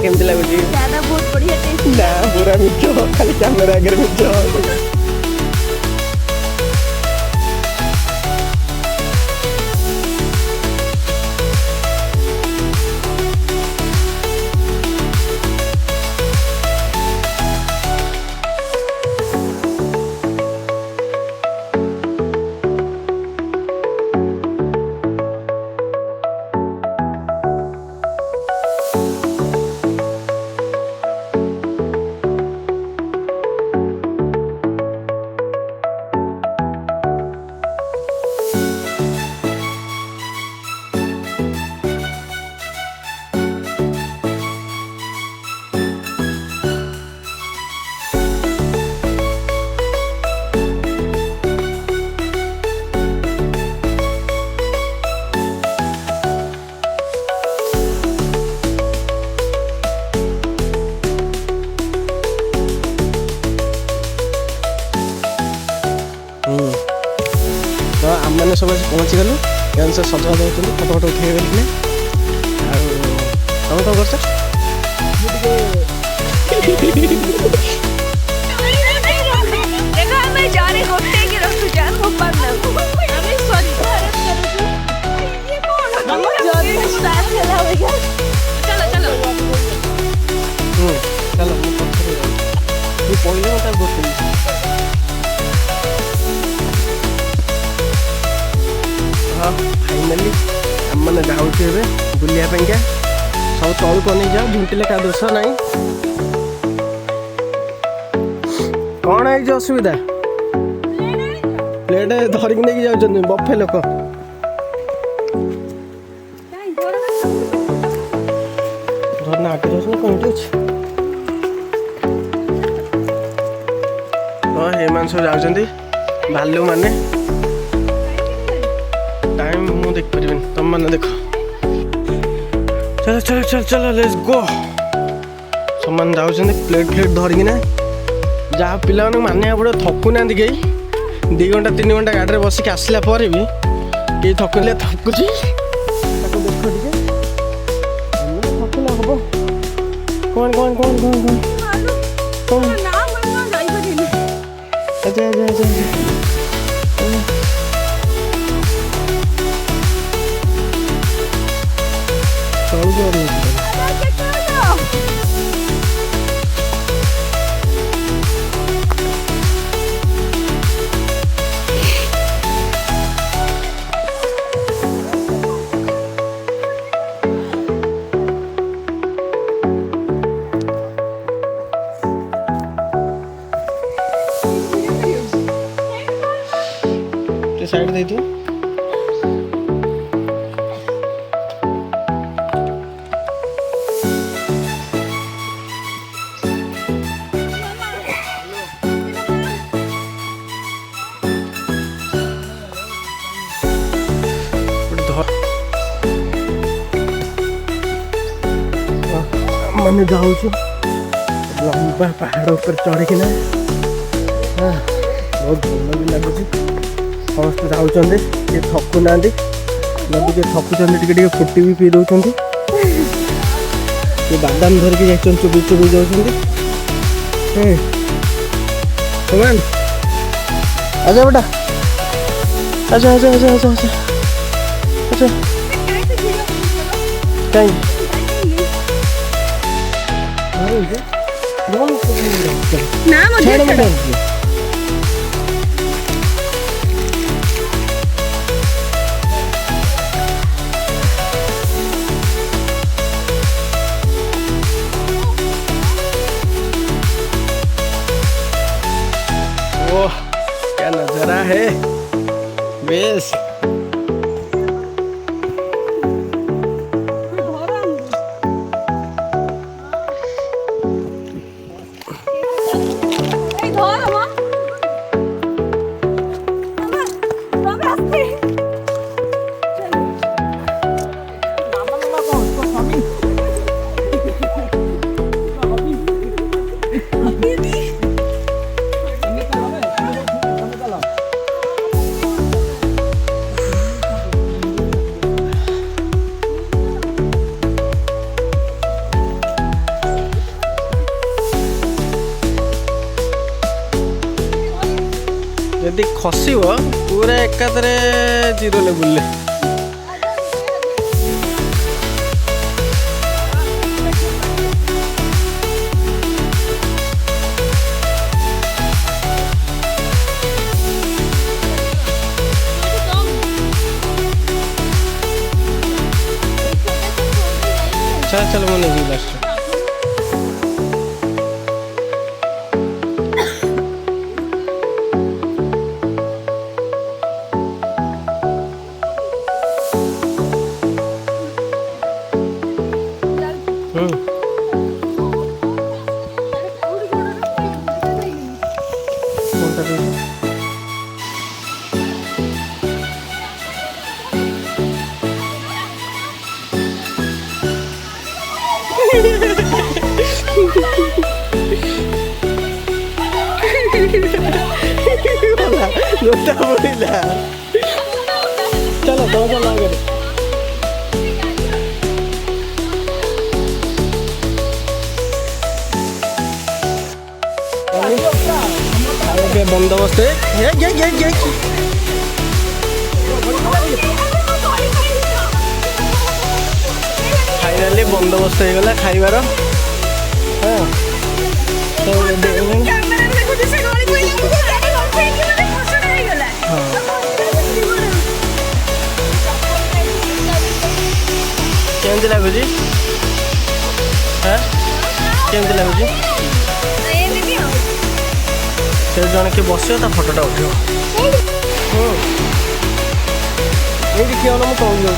केमती लगुची ज्यादा बहुत बढ़िया टेस्ट ना पूरा मिठो खाली कैमरा आगे मिठो तो आम मैंने सब पहुँची गलु एम से सजबाज होती फटो फटो उठे गले तुम कौन कर चलो पहले मतलब हाँ फाइनाली आम मैंने जाऊँ बुलाया क्या सब तौल को नहीं जाओ झुंटिले क्या दोष ना कौन है असुविधा प्लेट धरिक नहीं जाऊँ बफे लोक धरना आगे धरना कौन अच्छे हाँ ये मान सब जाऊँ भालू माने टाइम मु देख पारिबेन तुम मैंने देखो चलो चलो चलो चलो लेट्स गो समान जाऊँ प्लेट फ्लेट धरिकिना जहाँ पिला माने पड़े थकु ना कई 2 घंटा 3 घंटा गाड़ी में बसिक आसला पर भी कई थकुले थकुची थकुला हम कौन कौन कौन कौन कौन कौन अच्छा अच्छा अच्छा साइड दे तू मैंने जाऊँ लंबा पहाड़ ऊपर चढ़ कि बहुत भल भी लगुच समस्त जाऊँ ये थकु ना जब किए थकुच्च टे फुटी भी पी दौरान ये बादाम धरिकी जा चुबी चुबी जाऊँ समान अच्छा बेटा अच्छा अच्छा अच्छा अच्छा अच्छा अच्छा कहीं ओह क्या नजारा है बेस ଯଦି ଖସିବ ପୁରା ଏକାଥରେ ଜିରୋ ଲେବୁଲରେ। चल चल मैं नहीं लास्ट लोटा बोलिला चलो तो चलो आगे आगे बंदोबस्त ये फाइनाली बंदोबस्त हो गला खाइबार। हां केमती लगुच केमती लगुच से जन किए बस फोटोटा उठो ये किए ना मुझे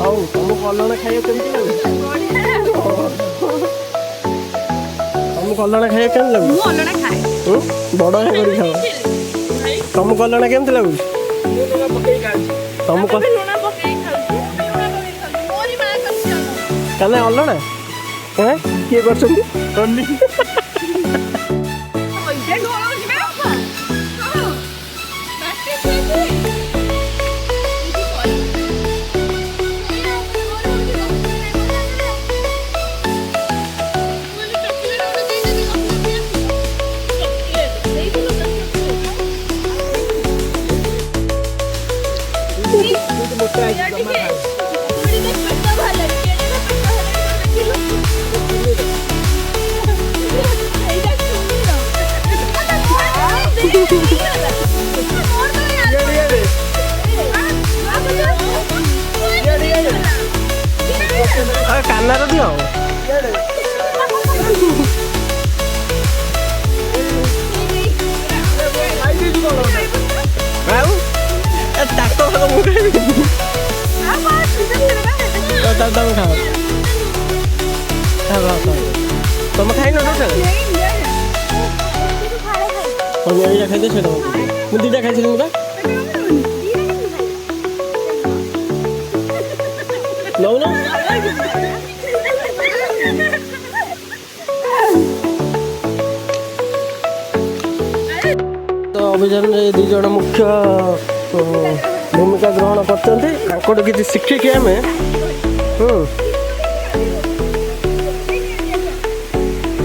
कौन कलना खाइए केमती लगे तुम कलना खाइए केमती लगे कलना खाए बड़ है करी खाओ तुम कलना केमती लगे तुम लुणा पकई खाऊ मोरी मां करछ कने अलना हैं के करछन तन्नी ओइसे ढोलो जिमे हां कानार दियो तुम खाई ना खाई दुटा खाई नौ ना तो अभियान दी जन मुख्य भूमिका ग्रहण कर किसी शिक्षिकी आम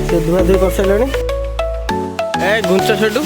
से धुआ धुई कर सारे ए घुंच सेठू